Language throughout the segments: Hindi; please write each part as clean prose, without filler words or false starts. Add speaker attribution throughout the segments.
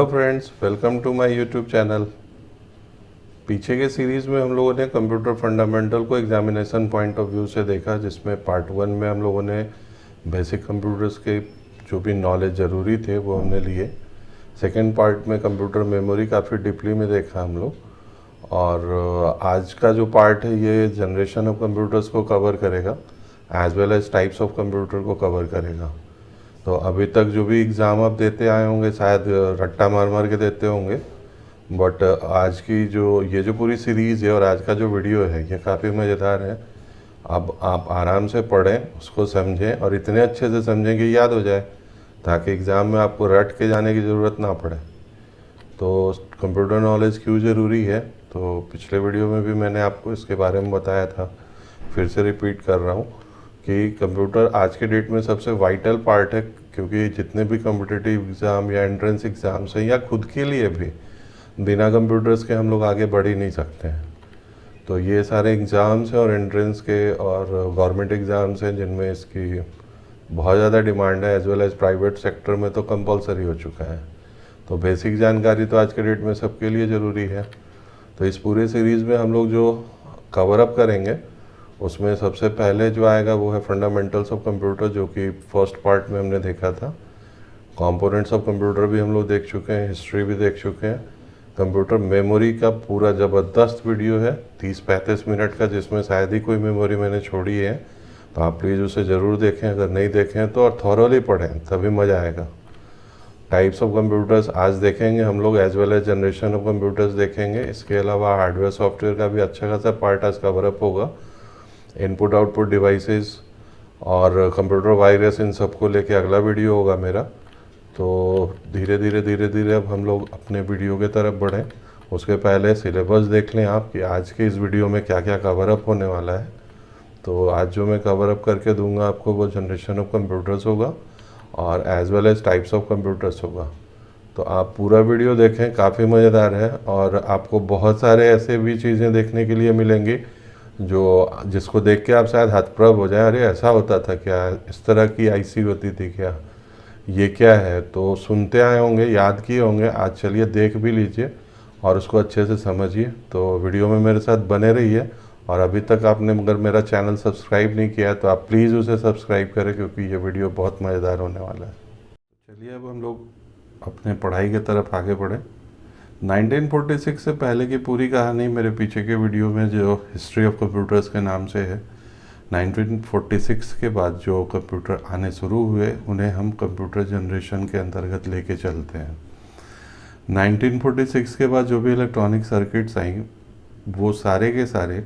Speaker 1: Hello friends, welcome to my YouTube channel. पीछे के सीरीज़ में हम लोगों ने कंप्यूटर फंडामेंटल को एग्जामिनेशन पॉइंट ऑफ व्यू से देखा, जिसमें पार्ट 1 में हम लोगों ने बेसिक कंप्यूटर्स के जो भी नॉलेज ज़रूरी थे वो हमने लिए। सेकेंड पार्ट में कंप्यूटर मेमोरी काफ़ी डीपली में देखा हम लोग। और आज का जो पार्ट है ये जनरेशन ऑफ कंप्यूटर्स को कवर करेगा, as well as types of computer को कवर करेगा। तो अभी तक जो भी एग्ज़ाम आप देते आए होंगे शायद रट्टा मार मार के देते होंगे, बट आज की जो ये जो पूरी सीरीज़ है और आज का जो वीडियो है ये काफ़ी मज़ेदार है। अब आप आराम से पढ़ें, उसको समझें और इतने अच्छे से समझें कि याद हो जाए, ताकि एग्ज़ाम में आपको रट के जाने की ज़रूरत ना पड़े। तो कंप्यूटर नॉलेज क्यों ज़रूरी है, तो पिछले वीडियो में भी मैंने आपको इसके बारे में बताया था, फिर से रिपीट कर रहा हूँ कि कंप्यूटर आज के डेट में सबसे वाइटल पार्ट है, क्योंकि जितने भी कॉम्पिटिटिव एग्ज़ाम या एंट्रेंस एग्ज़ाम्स हैं या खुद के लिए भी बिना कंप्यूटर्स के हम लोग आगे बढ़ ही नहीं सकते हैं। तो ये सारे एग्ज़ाम्स हैं और एंट्रेंस के और गवर्नमेंट एग्ज़ाम्स हैं जिनमें इसकी बहुत ज़्यादा डिमांड है, as well as private sector में तो कंपलसरी हो चुका है। तो बेसिक जानकारी तो आज के डेट में सबके लिए ज़रूरी है। तो इस पूरे सीरीज़ में हम लोग जो कवर अप करेंगे उसमें सबसे पहले जो आएगा वो है फंडामेंटल्स ऑफ कंप्यूटर, जो कि फर्स्ट पार्ट में हमने देखा था। कंपोनेंट्स ऑफ कंप्यूटर भी हम लोग देख चुके हैं, हिस्ट्री भी देख चुके हैं। कंप्यूटर मेमोरी का पूरा ज़बरदस्त वीडियो है 30-35 मिनट का, जिसमें शायद ही कोई मेमोरी मैंने छोड़ी है। तो आप प्लीज़ उसे ज़रूर देखें, अगर नहीं देखें तो, और थॉरोली पढ़ें, तभी मज़ा आएगा। टाइप्स ऑफ कंप्यूटर्स आज देखेंगे हम लोग, as well as generation of computers देखेंगे। इसके अलावा हार्डवेयर सॉफ्टवेयर का भी अच्छा खासा पार्ट आज कवर अप होगा। इनपुट आउटपुट डिवाइसेस और कंप्यूटर वायरस, इन सब को लेके अगला वीडियो होगा मेरा। तो धीरे धीरे अब हम लोग अपने वीडियो के तरफ बढ़ें। उसके पहले सिलेबस देख लें आप कि आज के इस वीडियो में क्या क्या कवर अप होने वाला है। तो आज जो मैं कवर अप करके दूंगा आपको वो जनरेशन ऑफ कंप्यूटर्स होगा और as well as types of computers होगा। तो आप पूरा वीडियो देखें, काफ़ी मज़ेदार है और आपको बहुत सारे ऐसे भी चीज़ें देखने के लिए मिलेंगी जो जिसको देख के आप शायद हतप्रभ हो जाए, अरे ऐसा होता था क्या, इस तरह की आईसी होती थी क्या, ये क्या है। तो सुनते आए होंगे, याद किए होंगे, आज चलिए देख भी लीजिए और उसको अच्छे से समझिए। तो वीडियो में मेरे साथ बने रहिए। और अभी तक आपने अगर मेरा चैनल सब्सक्राइब नहीं किया है तो आप प्लीज़ उसे सब्सक्राइब करें, क्योंकि ये वीडियो बहुत मज़ेदार होने वाला है। चलिए अब हम लोग अपने पढ़ाई की तरफ आगे बढ़ें। 1946 से पहले की पूरी कहानी मेरे पीछे के वीडियो में जो हिस्ट्री ऑफ कंप्यूटर्स के नाम से है। 1946 के बाद जो कंप्यूटर आने शुरू हुए उन्हें हम कंप्यूटर जनरेशन के अंतर्गत लेके चलते हैं। 1946 के बाद जो भी इलेक्ट्रॉनिक सर्किट्स आई वो सारे के सारे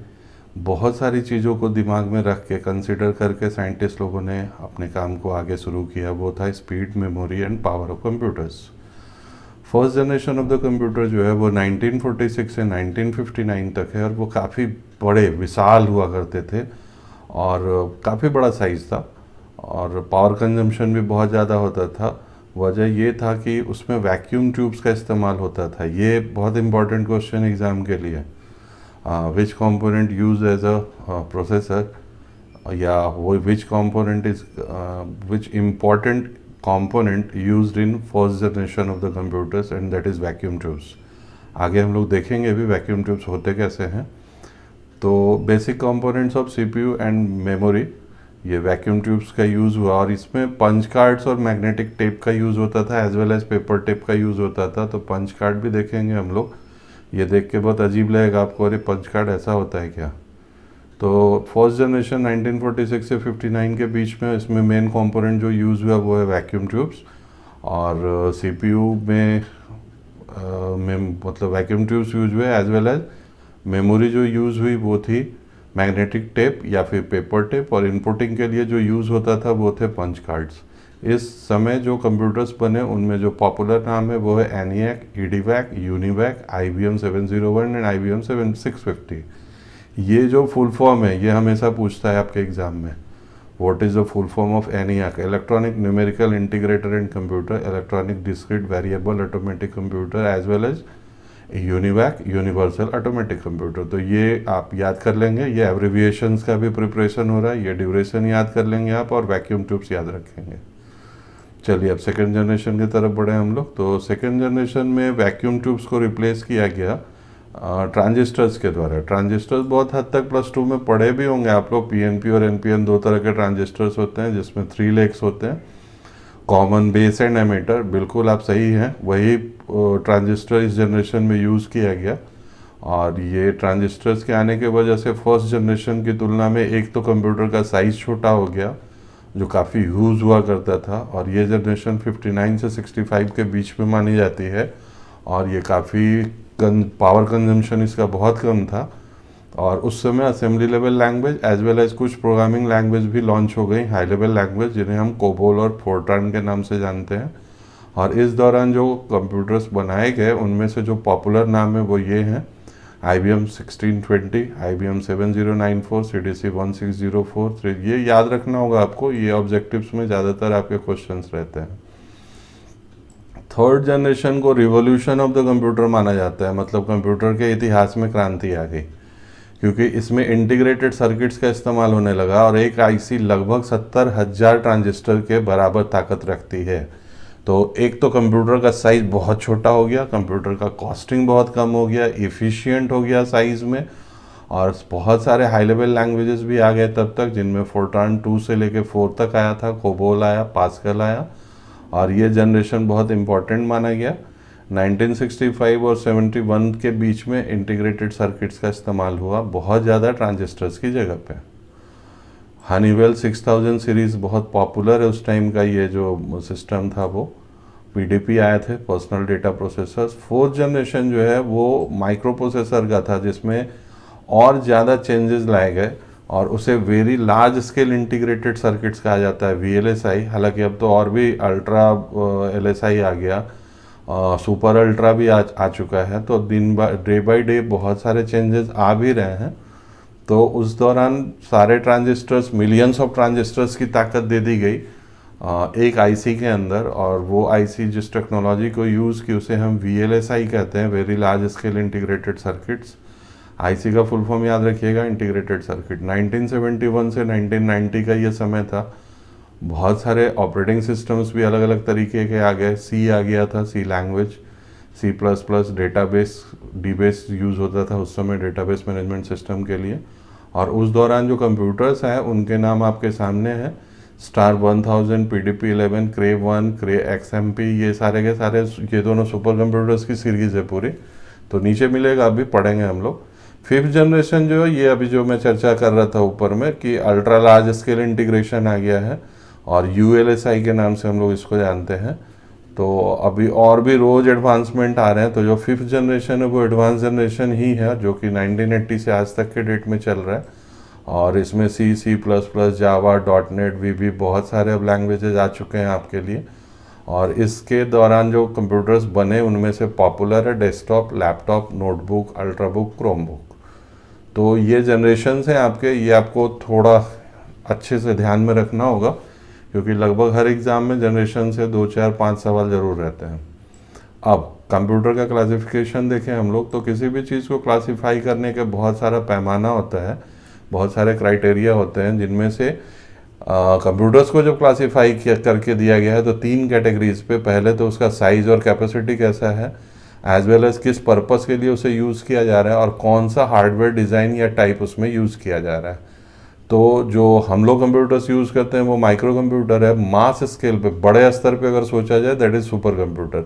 Speaker 1: बहुत सारी चीज़ों को दिमाग में रख के कंसिडर करके साइंटिस्ट लोगों ने अपने काम को आगे शुरू किया। वो था speed, memory and power of computers. First generation of the computer जो है वो 1946 से 1959 तक है और वो काफ़ी बड़े विशाल हुआ करते थे और काफ़ी बड़ा साइज़ था और पावर कंजम्पशन भी बहुत ज़्यादा होता था। वजह ये था कि उसमें वैक्यूम ट्यूब्स का इस्तेमाल होता था। ये बहुत इंपॉर्टेंट क्वेश्चन एग्ज़ाम के लिए, which component use as a processor, या वो which component is which important component used in first generation of the computers and that is vacuum tubes। आगे हम लोग देखेंगे भी वैक्यूम ट्यूब्स होते कैसे हैं। तो basic components of CPU and memory, ये वैक्यूम ट्यूब्स का यूज़ हुआ और इसमें पंच कार्ड्स और मैग्नेटिक टेप का यूज़ होता था, as well as paper tape का यूज़ होता था। तो पंच कार्ड भी देखेंगे हम लोग। ये देख के बहुत अजीब लगेगा आपको, अरे पंच कार्ड ऐसा होता है क्या। तो फर्स्ट जनरेशन 1946 से 59 के बीच में इसमें मेन कंपोनेंट जो यूज़ हुआ वो है वैक्यूम ट्यूब्स। और सीपीयू में मतलब वैक्यूम ट्यूब्स यूज हुए, एज वेल एज मेमोरी जो यूज़ हुई वो थी मैग्नेटिक टेप या फिर पेपर टेप, और इनपुटिंग के लिए जो यूज़ होता था वो थे पंच कार्ड्स। इस समय जो कंप्यूटर्स बने उनमें जो पॉपुलर नाम है वो है ENIAC, EDVAC, UNIVAC, IBM 701 and IBM 650। ये जो फुल फॉर्म है ये हमेशा पूछता है आपके एग्जाम में, what is the full form of ENIAC, electronic numerical integrator and computer, electronic discrete variable automatic computer, as well as UNIVAC, universal automatic computer. तो ये आप याद कर लेंगे, ये एब्रिविएशंस का भी प्रिपरेशन हो रहा है, ये ड्यूरेशन याद कर लेंगे आप और वैक्यूम ट्यूब्स याद रखेंगे। चलिए अब सेकेंड जनरेशन की तरफ बढ़े हम लोग। तो सेकेंड जनरेशन में वैक्यूम ट्यूब्स को रिप्लेस किया गया ट्रांजिस्टर्स के द्वारा। ट्रांजिस्टर्स बहुत हद तक +2 में पढ़े भी होंगे आप लोग। पीएनपी और एनपीएन दो तरह के ट्रांजिस्टर्स होते हैं जिसमें 3 लेग्स होते हैं, कॉमन, बेस एंड एमिटर। बिल्कुल आप सही हैं, वही ट्रांजिस्टर इस जनरेशन में यूज़ किया गया। और ये ट्रांजिस्टर्स के आने के वजह से फर्स्ट जनरेशन की तुलना में एक तो कंप्यूटर का साइज़ छोटा हो गया जो काफ़ी यूज़ हुआ करता था, और ये जनरेशन 59 से 65 के बीच में मानी जाती है। और ये काफ़ी पावर कंजम्पशन इसका बहुत कम था। और उस समय assembly level language as well as कुछ प्रोग्रामिंग लैंग्वेज भी लॉन्च हो गई, हाई लेवल लैंग्वेज, जिन्हें हम कोबोल और फोर्ट्रान के नाम से जानते हैं। और इस दौरान जो कंप्यूटर्स बनाए गए उनमें से जो पॉपुलर नाम है वो ये हैं: IBM 1620, IBM 7094, CDC 1604। ये याद रखना होगा आपको, ये ऑब्जेक्टिव्स में ज़्यादातर आपके क्वेश्चंस रहते हैं। थर्ड जनरेशन को रिवॉल्यूशन ऑफ द कंप्यूटर माना जाता है, मतलब कंप्यूटर के इतिहास में क्रांति आ गई, क्योंकि इसमें इंटीग्रेटेड सर्किट्स का इस्तेमाल होने लगा और एक आईसी लगभग 70,000 ट्रांजिस्टर के बराबर ताकत रखती है। तो एक तो कंप्यूटर का साइज़ बहुत छोटा हो गया, कंप्यूटर का कॉस्टिंग बहुत कम हो गया, इफ़िशियंट हो गया साइज़ में, और बहुत सारे हाई लेवल लैंग्वेजेस भी आ गए तब तक, जिनमें फोर्ट्रान 2 से लेके 4 तक आया था, कोबोल आया, पास्कल आया। और ये जनरेशन बहुत इम्पॉर्टेंट माना गया। 1965 और 71 के बीच में इंटीग्रेटेड सर्किट्स का इस्तेमाल हुआ बहुत ज़्यादा ट्रांजिस्टर्स की जगह पे। हनीवेल 6000 सीरीज़ बहुत पॉपुलर है उस टाइम का, ये जो सिस्टम था वो पीडीपी आए थे, personal data processors. Fourth generation जो है वो माइक्रो प्रोसेसर का था, जिसमें और ज़्यादा चेंजेस लाए गए और उसे very large scale integrated circuits कहा जाता है, VLSI। हालांकि अब तो और भी अल्ट्रा LSI आ गया, सुपर अल्ट्रा भी आ चुका है। तो डे बाय डे बहुत सारे चेंजेस आ भी रहे हैं। तो उस दौरान सारे ट्रांजिस्टर्स, मिलियंस ऑफ ट्रांजिस्टर्स की ताकत दे दी गई एक आईसी के अंदर, और वो आईसी जिस टेक्नोलॉजी को यूज़ की उसे हम VLSI कहते हैं, very large scale integrated circuits. IC का फुल फॉर्म याद रखिएगा, इंटीग्रेटेड सर्किट। 1971 से 1990 का ये समय था। बहुत सारे ऑपरेटिंग सिस्टम्स भी अलग अलग तरीके के आ गए। सी आ गया था, सी लैंग्वेज, C++, डेटाबेस, डीबेस यूज़ होता था उस समय डेटाबेस मैनेजमेंट सिस्टम के लिए। और उस दौरान जो कंप्यूटर्स हैं उनके नाम आपके सामने हैं: स्टार 1000, PDP-11, क्रे 1, क्रे XMP। ये सारे के सारे, ये दोनों सुपर कंप्यूटर्स की सीरीज़ है पूरी। तो नीचे मिलेगा, अभी पढ़ेंगे हम लोग। फिफ्थ जनरेशन जो है, ये अभी जो मैं चर्चा कर रहा था ऊपर में कि अल्ट्रा लार्ज स्केल इंटीग्रेशन आ गया है, और ULSI के नाम से हम लोग इसको जानते हैं। तो अभी और भी रोज़ एडवांसमेंट आ रहे हैं। तो जो फिफ्थ जनरेशन है वो एडवांस जनरेशन ही है, जो कि 1980 से आज तक के डेट में चल रहा है। और इसमें C++, जावा, .NET, VB, बहुत सारे अब लैंग्वेजेस आ चुके हैं आपके लिए। और इसके दौरान जो कंप्यूटर्स बने उनमें से पॉपुलर है desktop, laptop, notebook, ultrabook, Chromebook. तो ये जनरेशन्स हैं आपके, ये आपको थोड़ा अच्छे से ध्यान में रखना होगा, क्योंकि लगभग हर एग्ज़ाम में जनरेशन से 2, 4, 5 सवाल ज़रूर रहते हैं। अब कंप्यूटर का क्लासिफिकेशन देखें हम लोग, तो किसी भी चीज़ को क्लासिफाई करने के बहुत सारा पैमाना होता है, बहुत सारे क्राइटेरिया होते हैं, जिनमें से कंप्यूटर्स को जब क्लासिफाई करके दिया गया है तो 3 कैटेगरीज पे। पहले तो उसका साइज़ और कैपेसिटी कैसा है, एज वेल एज किस पर्पस के लिए उसे यूज़ किया जा रहा है, और कौन सा हार्डवेयर डिज़ाइन या टाइप उसमें यूज़ किया जा रहा है। तो जो हम लोग कंप्यूटर्स यूज़ करते हैं वो माइक्रो कंप्यूटर है। मास स्केल पे, बड़े स्तर पे अगर सोचा जाए, दैट इज़ सुपर कंप्यूटर।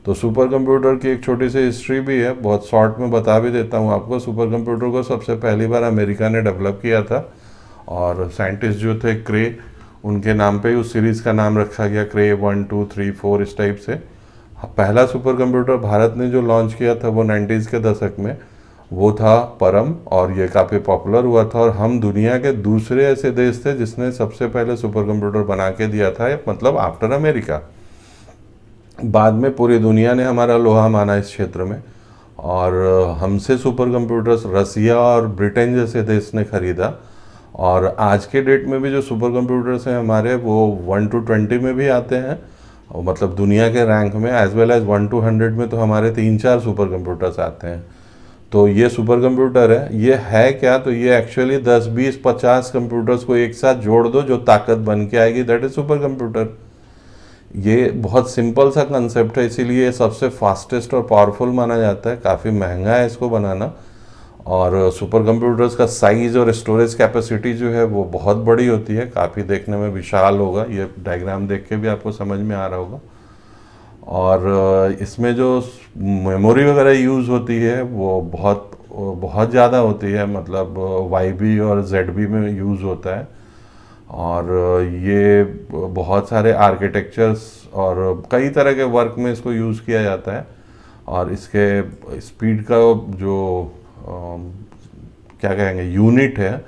Speaker 1: तो सुपर कंप्यूटर की एक छोटी सी हिस्ट्री भी है, बहुत शॉर्ट में बता भी देता हूँ आपको। सुपर कंप्यूटर को सबसे पहली बार अमेरिका ने डेवलप किया था, और साइंटिस्ट जो थे क्रे, उनके नाम पे उस सीरीज़ का नाम रखा गया, क्रे 1, 2, 3, 4 इस टाइप से। पहला सुपर कंप्यूटर भारत ने जो लॉन्च किया था वो 90s के दशक में, वो था परम, और ये काफ़ी पॉपुलर हुआ था। और हम दुनिया के दूसरे ऐसे देश थे जिसने सबसे पहले सुपर कंप्यूटर बना के दिया था, मतलब आफ्टर अमेरिका। बाद में पूरी दुनिया ने हमारा लोहा माना इस क्षेत्र में, और हमसे सुपर कंप्यूटर्स रसिया और ब्रिटेन जैसे देश ने खरीदा। और आज के डेट में भी जो सुपर कंप्यूटर्स हैं हमारे, वो 1 to 20 में भी आते हैं, और मतलब दुनिया के रैंक में, एज वेल एज 1 to 100 में तो हमारे 3-4 सुपर कंप्यूटर्स आते हैं। तो ये सुपर कंप्यूटर है। ये है क्या, तो ये एक्चुअली 10, 20, 50 कंप्यूटर्स को एक साथ जोड़ दो, जो ताकत बन के आएगी, दैट इज सुपर कंप्यूटर। ये बहुत सिंपल सा कंसेप्ट है, इसीलिए ये सबसे फास्टेस्ट और पावरफुल माना जाता है। काफ़ी महंगा है इसको बनाना, और सुपर कंप्यूटर्स का साइज़ और स्टोरेज कैपेसिटी जो है वो बहुत बड़ी होती है, काफ़ी देखने में विशाल होगा। ये डायग्राम देख के भी आपको समझ में आ रहा होगा। और इसमें जो मेमोरी वगैरह यूज़ होती है वो बहुत बहुत ज़्यादा होती है, मतलब YB और ZB में यूज़ होता है। और ये बहुत सारे आर्किटेक्चर्स और कई तरह के वर्क में इसको यूज़ किया जाता है। और इसके स्पीड का जो क्या कहेंगे यूनिट है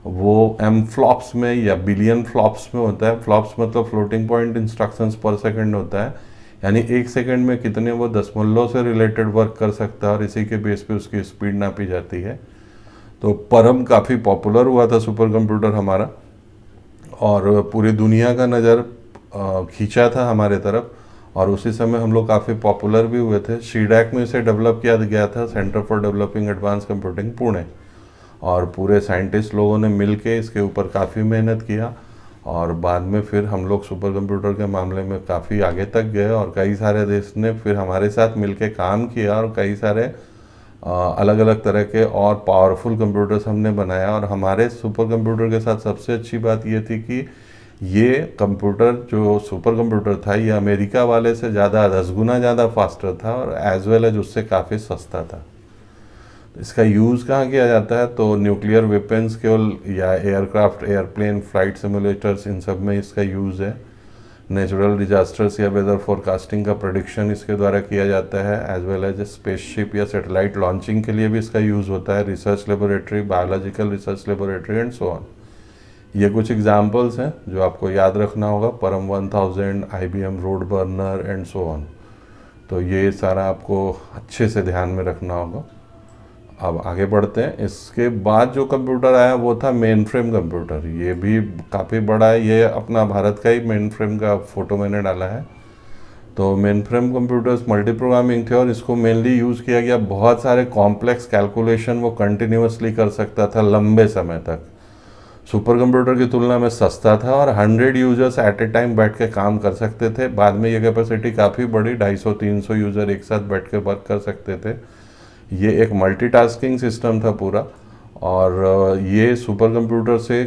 Speaker 1: वो एम फ्लॉप्स में या बिलियन फ्लॉप्स में होता है। फ्लॉप्स मतलब फ्लोटिंग पॉइंट इंस्ट्रक्शंस पर सेकंड होता है, यानी एक सेकंड में कितने वो दशमलव से रिलेटेड वर्क कर सकता है, और इसी के बेस पे उसकी स्पीड नापी जाती है। तो परम काफ़ी पॉपुलर हुआ था सुपर कंप्यूटर हमारा, और पूरी दुनिया का नज़र खींचा था हमारे तरफ, और उसी समय हम लोग काफ़ी पॉपुलर भी हुए थे। सीडैक में इसे डेवलप किया गया था, centre for developing advance computing Pune, और पूरे साइंटिस्ट लोगों ने मिल के इसके ऊपर काफ़ी मेहनत किया। और बाद में फिर हम लोग सुपर कंप्यूटर के मामले में काफ़ी आगे तक गए, और कई सारे देश ने फिर हमारे साथ मिल के काम किया, और कई सारे अलग अलग तरह के और पावरफुल कंप्यूटर्स हमने बनाया। और हमारे सुपर कंप्यूटर के साथ सबसे अच्छी बात ये थी कि ये कंप्यूटर जो सुपर कंप्यूटर था ये अमेरिका वाले से ज़्यादा 10 गुना ज़्यादा फास्टर था, और एज वेल एज उससे काफ़ी सस्ता था। इसका यूज़ कहाँ किया जाता है, तो न्यूक्लियर वेपन्स केवल या एयरक्राफ्ट, एयरप्लेन, फ्लाइट सिमुलेटर्स, इन सब में इसका यूज़ है। नेचुरल डिजास्टर्स या वेदर फोरकास्टिंग का प्रेडिक्शन इसके द्वारा किया जाता है, एज वेल एज स्पेसशिप या सैटेलाइट लॉन्चिंग के लिए भी इसका यूज़ होता है। Research laboratory, biological research laboratory and so on. ये कुछ एग्जांपल्स हैं जो आपको याद रखना होगा, परम 1000, IBM road burner and so on. तो ये सारा आपको अच्छे से ध्यान में रखना होगा। अब आगे बढ़ते हैं। इसके बाद जो कंप्यूटर आया वो था मेन फ्रेम कंप्यूटर। ये भी काफ़ी बड़ा है, ये अपना भारत का ही मेन फ्रेम का फ़ोटो मैंने डाला है। तो main frame computers multi programming थे, और इसको मेनली यूज़ किया गया बहुत सारे कॉम्प्लेक्स कैलकुलेशन वो कंटिन्यूसली कर सकता था लंबे समय तक। सुपर कंप्यूटर की तुलना में सस्ता था, और 100 यूजर्स एट ए टाइम बैठ के काम कर सकते थे। बाद में ये कैपेसिटी काफ़ी बड़ी, 250-300 यूज़र एक साथ बैठ के वर्क कर सकते थे। ये एक मल्टीटास्किंग सिस्टम था पूरा, और ये सुपर कंप्यूटर से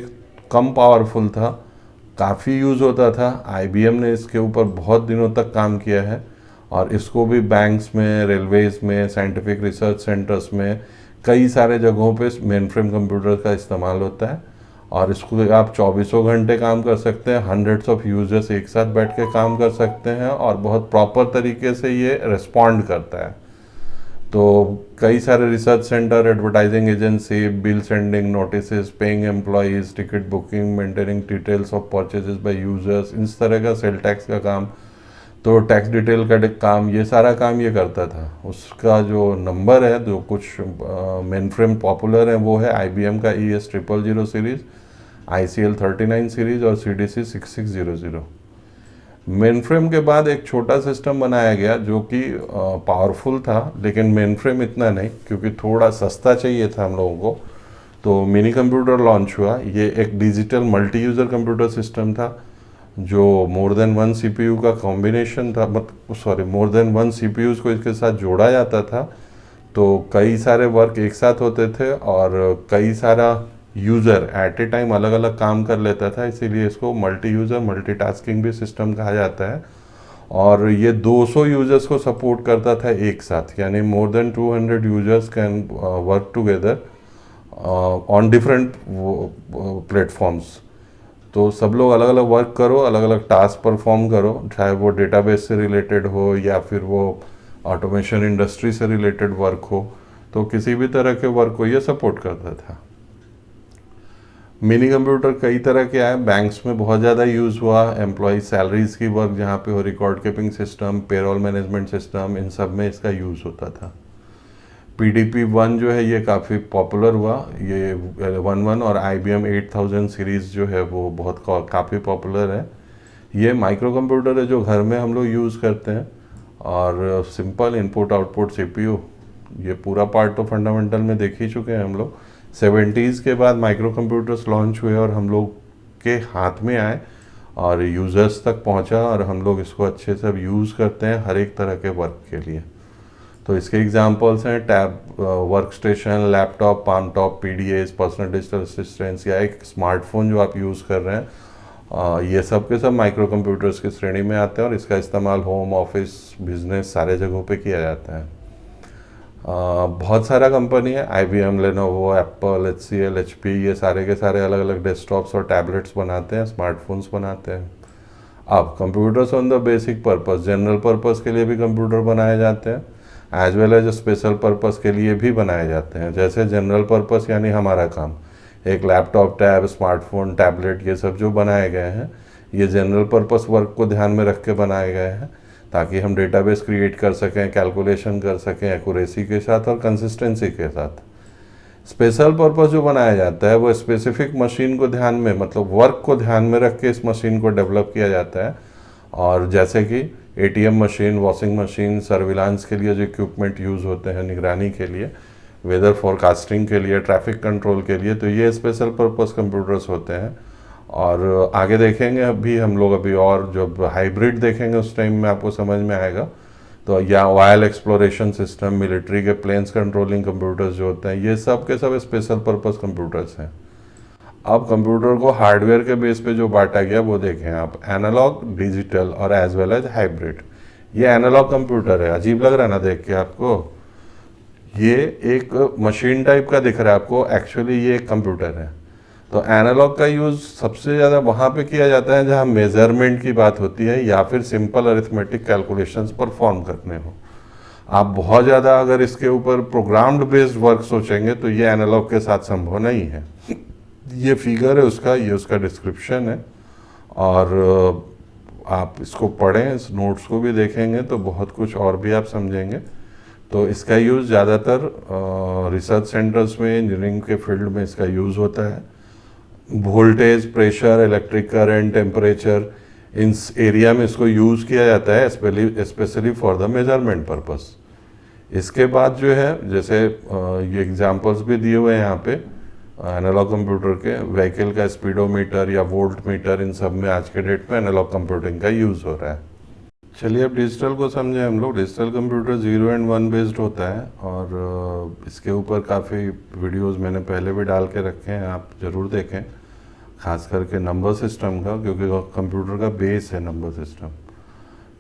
Speaker 1: कम पावरफुल था, काफ़ी यूज़ होता था। IBM ने इसके ऊपर बहुत दिनों तक काम किया है, और इसको भी बैंक्स में, रेलवेज़ में, साइंटिफिक रिसर्च सेंटर्स में, कई सारे जगहों पे मेन फ्रेम कंप्यूटर का इस्तेमाल होता है। और इसको आप 24 घंटे काम कर सकते हैं, हंड्रेड्स ऑफ यूजर्स एक साथ बैठ के काम कर सकते हैं, और बहुत प्रॉपर तरीके से ये रिस्पॉन्ड करता है। तो कई सारे research centre, advertising agency, bill sending notice, paying employees, ticket booking, maintaining details of purchases by users, इस तरह का सेल टैक्स का काम, तो टैक्स डिटेल का काम, ये सारा काम ये करता था। उसका जो नंबर है, जो कुछ मेन फ्रेम पॉपुलर है, वो है IBM का ES000 सीरीज़, ICL 39 सीरीज़ और CDC 6600। मेन फ्रेम के बाद एक छोटा सिस्टम बनाया गया जो कि पावरफुल था, लेकिन मेन फ्रेम इतना नहीं, क्योंकि थोड़ा सस्ता चाहिए था हम लोगों को। तो मिनी कंप्यूटर लॉन्च हुआ। ये एक digital multi user computer system था, जो मोर देन 1 CPU का कॉम्बिनेशन था, मोर देन 1 CPUs को इसके साथ जोड़ा जाता था। तो कई सारे वर्क एक साथ होते थे, और कई सारा यूज़र एट ए टाइम अलग अलग काम कर लेता था, इसीलिए इसको मल्टी यूज़र मल्टीटास्किंग भी सिस्टम कहा जाता है। और ये 200 यूज़र्स को सपोर्ट करता था एक साथ, यानी more than 200 users can work together on different platforms. तो सब लोग अलग अलग वर्क करो, अलग अलग टास्क परफॉर्म करो, चाहे वो डेटाबेस से रिलेटेड हो या फिर वो ऑटोमेशन इंडस्ट्री से रिलेटेड वर्क हो, तो किसी भी तरह के वर्क को ये सपोर्ट करता था। मिनी कंप्यूटर कई तरह के आए, बैंक्स में बहुत ज़्यादा यूज़ हुआ, एम्प्लॉय सैलरीज की वर्क जहाँ पे हो, record keeping system, payroll management system, इन सब में इसका यूज़ होता था। PDP-1 जो है ये काफ़ी पॉपुलर हुआ, ये 11 और IBM 8000 सीरीज़ जो है वो बहुत काफ़ी पॉपुलर है। ये माइक्रो कंप्यूटर है जो घर में हम लोग यूज़ करते हैं, और सिंपल इनपुट आउटपुट CPU, ये पूरा पार्ट तो फंडामेंटल में देख ही चुके हैं हम लोग। 70s के बाद माइक्रो कंप्यूटर्स लॉन्च हुए और हम लोग के हाथ में आए, और यूज़र्स तक पहुंचा और हम लोग इसको अच्छे से अब यूज़ करते हैं हर एक तरह के वर्क के लिए। तो इसके एग्जांपल्स हैं tab, work station, laptop, palm top, PDS, personal digital assistants या एक स्मार्टफोन जो आप यूज़ कर रहे हैं, ये सब के सब माइक्रो कंप्यूटर्स की श्रेणी में आते हैं और इसका इस्तेमाल होम, ऑफिस, बिजनेस सारे जगहों पे किया जाता है। बहुत सारा कंपनी है, IBM, Lenovo, Apple, HCL, HP, ये सारे के सारे अलग अलग डेस्कटॉप्स और टैबलेट्स बनाते हैं, स्मार्टफोन्स बनाते हैं। अब computers on the basic purpose, general purpose के लिए भी कंप्यूटर बनाए जाते हैं, as well as special purpose के लिए भी बनाए जाते हैं। जैसे जनरल पर्पस यानी हमारा काम, एक लैपटॉप, टैब, स्मार्टफोन, टैबलेट, ये सब जो बनाए गए हैं ये जनरल पर्पस वर्क को ध्यान में रख के बनाए गए हैं ताकि हम डेटाबेस क्रिएट कर सकें, कैलकुलेशन कर सकें एक्यूरेसी के साथ और कंसिस्टेंसी के साथ। स्पेशल पर्पस जो बनाया जाता है वो स्पेसिफिक मशीन को ध्यान में, मतलब वर्क को ध्यान में रख के इस मशीन को डेवलप किया जाता है। और जैसे कि ATM machine, washing machine, surveillance के लिए जो इक्विपमेंट यूज़ होते हैं, निगरानी के लिए, वेदर फोरकास्टिंग के लिए, ट्रैफिक कंट्रोल के लिए, तो ये स्पेशल पर्पस कंप्यूटर्स होते हैं। और आगे देखेंगे अभी हम लोग, अभी और जब हाइब्रिड देखेंगे उस टाइम में आपको समझ में आएगा। तो या ऑयल एक्सप्लोरेशन सिस्टम, मिलिट्री के प्लेन्स कंट्रोलिंग कंप्यूटर्स जो होते हैं, ये सब के सब स्पेशल पर्पस कंप्यूटर्स हैं। अब कंप्यूटर को हार्डवेयर के बेस पे जो बांटा गया वो देखें आप, एनालॉग, डिजिटल और एज वेल एज हाइब्रिड। ये एनालॉग कंप्यूटर है, अजीब लग रहा है ना देख के आपको, ये एक मशीन टाइप का दिख रहा है आपको, एक्चुअली ये एक कंप्यूटर है। तो एनालॉग का यूज़ सबसे ज़्यादा वहाँ पे किया जाता है जहाँ मेजरमेंट की बात होती है या फिर सिंपल अरिथमेटिक कैलकुलेशंस परफॉर्म करने हो। आप बहुत ज़्यादा अगर इसके ऊपर प्रोग्राम्ड बेस्ड वर्क सोचेंगे तो ये एनालॉग के साथ संभव नहीं है। ये फिगर है उसका, ये उसका डिस्क्रिप्शन है, और आप इसको पढ़ें, इस नोट्स को भी देखेंगे तो बहुत कुछ और भी आप समझेंगे। तो इसका यूज़ ज़्यादातर रिसर्च सेंटर्स में, इंजीनियरिंग के फील्ड में इसका यूज़ होता है। Voltage, pressure, electric current, temperature, इन एरिया में इसको यूज़ किया जाता है specially for the measurement purpose. इसके बाद जो है, जैसे ये एग्जांपल्स भी दिए हुए हैं यहाँ पे एनालॉग कंप्यूटर के, व्हीकल का स्पीडोमीटर या वोल्ट मीटर, इन सब में आज के डेट में एनालॉग कंप्यूटिंग का यूज़ हो रहा है। चलिए अब डिजिटल को समझें हम लोग। डिजिटल कंप्यूटर 0 एंड 1 बेस्ड होता है और इसके ऊपर काफ़ी वीडियोस मैंने पहले भी डाल के रखे हैं, आप ज़रूर देखें, खास करके नंबर सिस्टम का, क्योंकि कंप्यूटर का बेस है नंबर सिस्टम।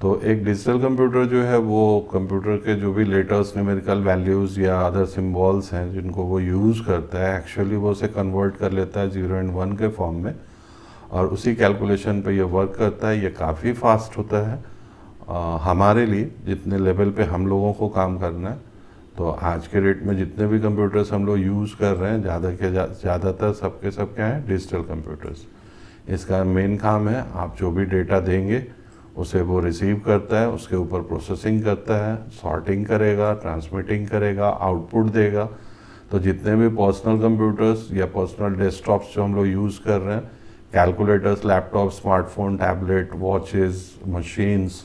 Speaker 1: तो एक डिजिटल कंप्यूटर जो है वो कंप्यूटर के जो भी लेटर्स, न्यूमेरिकल वैल्यूज़ या अदर सिम्बॉल्स हैं जिनको वो यूज़ करता है, एक्चुअली वो उसे कन्वर्ट कर लेता है 0 एंड 1 के फॉर्म में और उसी कैलकुलेशन पे ये वर्क करता है। ये काफ़ी फास्ट होता है हमारे लिए, जितने लेवल पे हम लोगों को काम करना है। तो आज के डेट में जितने भी कंप्यूटर्स हम लोग यूज़ कर रहे हैं, ज़्यादातर सबके सब क्या है, डिजिटल कंप्यूटर्स। इसका मेन काम है, आप जो भी डेटा देंगे उसे वो रिसीव करता है, उसके ऊपर प्रोसेसिंग करता है, सॉर्टिंग करेगा, ट्रांसमिटिंग करेगा, आउटपुट देगा। तो जितने भी पर्सनल कंप्यूटर्स या पर्सनल डेस्कटॉप्स जो हम लोग यूज़ कर रहे हैं, calculators, laptop, smartphone, tablet, watches, machines,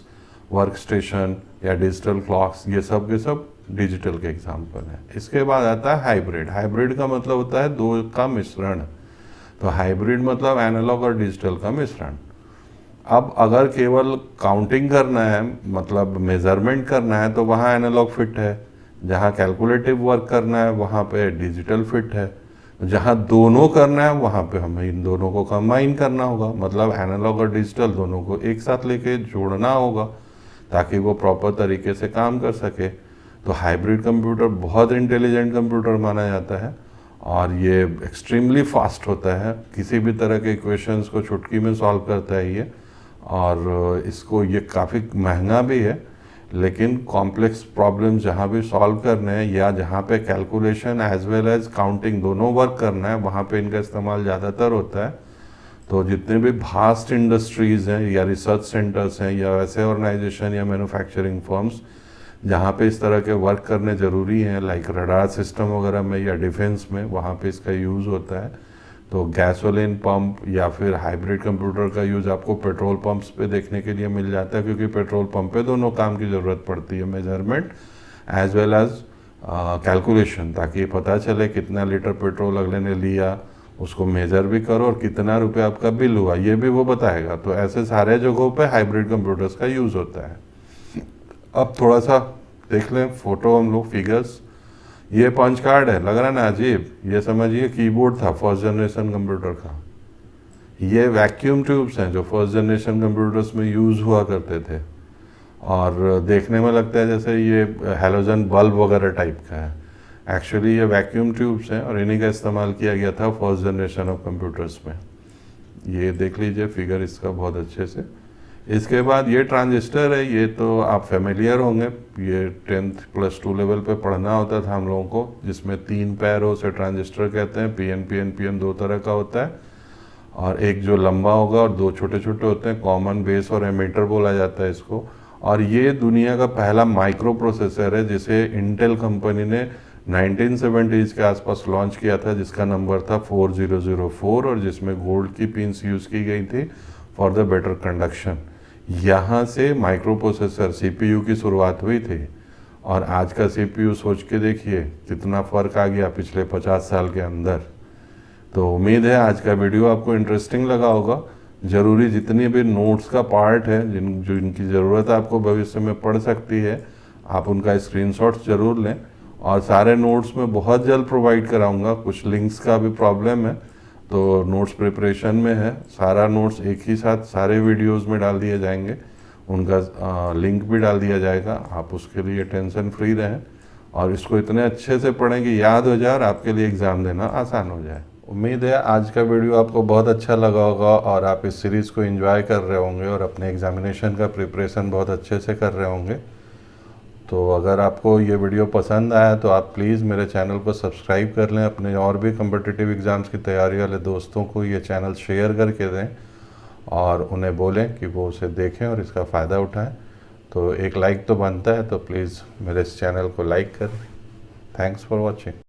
Speaker 1: work station या डिजिटल क्लॉक्स, ये सब के सब डिजिटल के एग्जाम्पल हैं। इसके बाद आता है हाइब्रिड। हाइब्रिड का मतलब होता है दो का मिश्रण। तो हाइब्रिड मतलब एनालॉग और डिजिटल का मिश्रण। अब अगर केवल काउंटिंग करना है, मतलब मेजरमेंट करना है, तो वहाँ एनालॉग फिट है। जहाँ कैलकुलेटिव वर्क करना है वहाँ पे डिजिटल फिट है। जहाँ दोनों करना है वहाँ पे हमें इन दोनों को कंबाइन करना होगा, मतलब एनालॉग और डिजिटल दोनों को एक साथ लेके जोड़ना होगा ताकि वो प्रॉपर तरीके से काम कर सके। तो हाइब्रिड कंप्यूटर बहुत इंटेलिजेंट कंप्यूटर माना जाता है और ये एक्सट्रीमली फास्ट होता है, किसी भी तरह के इक्वेशंस को चुटकी में सॉल्व करता है ये। और इसको ये काफ़ी महंगा भी है, लेकिन कॉम्प्लेक्स प्रॉब्लम जहाँ भी सॉल्व करने हैं या जहाँ पे calculation as well as counting दोनों वर्क करना है, वहाँ पे इनका इस्तेमाल ज़्यादातर होता है। तो जितने भी भास्ट इंडस्ट्रीज़ हैं या रिसर्च सेंटर्स हैं या वैसे ऑर्गेनाइजेशन या मैन्युफैक्चरिंग फर्म्स जहाँ पे इस तरह के वर्क करने ज़रूरी हैं, लाइक रडार सिस्टम वगैरह में या डिफेंस में, वहाँ पे इसका यूज़ होता है। तो गैसोलीन पंप या फिर हाइब्रिड कंप्यूटर का यूज़ आपको पेट्रोल पंप्स पे देखने के लिए मिल जाता है, क्योंकि पेट्रोल पंप पे दोनों काम की ज़रूरत पड़ती है, measurement as well as calculation, ताकि पता चले कितना लीटर पेट्रोल अगले ने लिया, उसको मेजर भी करो और कितना रुपये आपका बिल हुआ ये भी वो बताएगा। तो ऐसे सारे जगहों पे हाइब्रिड कंप्यूटर्स का यूज़ होता है। अब थोड़ा सा देख लें फोटो हम लोग, फिगर्स। ये पंच कार्ड है, लग रहा है ना अजीब, ये समझिए कीबोर्ड था फर्स्ट जनरेशन कंप्यूटर का। ये वैक्यूम ट्यूब्स हैं जो फर्स्ट जनरेशन कंप्यूटर्स में यूज़ हुआ करते थे, और देखने में लगता है जैसे ये हेलोजन बल्ब वगैरह टाइप का है। एक्चुअली ये वैक्यूम ट्यूब्स हैं और इन्हीं का इस्तेमाल किया गया था फर्स्ट जनरेशन ऑफ कंप्यूटर्स में। ये देख लीजिए फिगर इसका बहुत अच्छे से। इसके बाद ये ट्रांजिस्टर है, ये तो आप फेमिलियर होंगे, ये 10th +2 लेवल पे पढ़ना होता था हम लोगों को, जिसमें 3 पैर हो उसे ट्रांजिस्टर कहते हैं। पीएन पीएन पीएन 2 तरह का होता है, और एक जो लंबा होगा और 2 छोटे छोटे होते हैं, कॉमन बेस और एमीटर बोला जाता है इसको। और ये दुनिया का पहला माइक्रो प्रोसेसर है जिसे इंटेल कंपनी ने 1970s के आसपास लॉन्च किया था, जिसका नंबर था 4004 और जिसमें गोल्ड की पिन्स यूज़ की गई थी फॉर द बेटर कंडक्शन। यहाँ से माइक्रो प्रोसेसर सीपीयू की शुरुआत हुई थी, और आज का सीपीयू सोच के देखिए कितना फ़र्क आ गया पिछले 50 साल के अंदर। तो उम्मीद है आज का वीडियो आपको इंटरेस्टिंग लगा होगा। ज़रूरी जितनी भी नोट्स का पार्ट है जिनकी ज़रूरत आपको भविष्य में पड़ सकती है, आप उनका स्क्रीनशॉट्स ज़रूर लें, और सारे नोट्स मैं बहुत जल्द प्रोवाइड कराऊंगा। कुछ लिंक्स का भी प्रॉब्लम है, तो नोट्स प्रिपरेशन में है। सारा नोट्स एक ही साथ सारे वीडियोस में डाल दिए जाएंगे, उनका लिंक भी डाल दिया जाएगा। आप उसके लिए टेंशन फ्री रहें, और इसको इतने अच्छे से पढ़ें कि याद हो जाए और आपके लिए एग्ज़ाम देना आसान हो जाए। उम्मीद है आज का वीडियो आपको बहुत अच्छा लगा होगा और आप इस सीरीज़ को एंजॉय कर रहे होंगे और अपने एग्जामिनेशन का प्रिपरेशन बहुत अच्छे से कर रहे होंगे। तो अगर आपको ये वीडियो पसंद आया तो आप प्लीज़ मेरे चैनल को सब्सक्राइब कर लें। अपने और भी कम्पिटिटिव एग्ज़ाम्स की तैयारी वाले दोस्तों को ये चैनल शेयर करके दें, और उन्हें बोलें कि वो उसे देखें और इसका फ़ायदा उठाएं। तो एक लाइक तो बनता है, तो प्लीज़ मेरे इस चैनल को लाइक करें। Thanks for watching.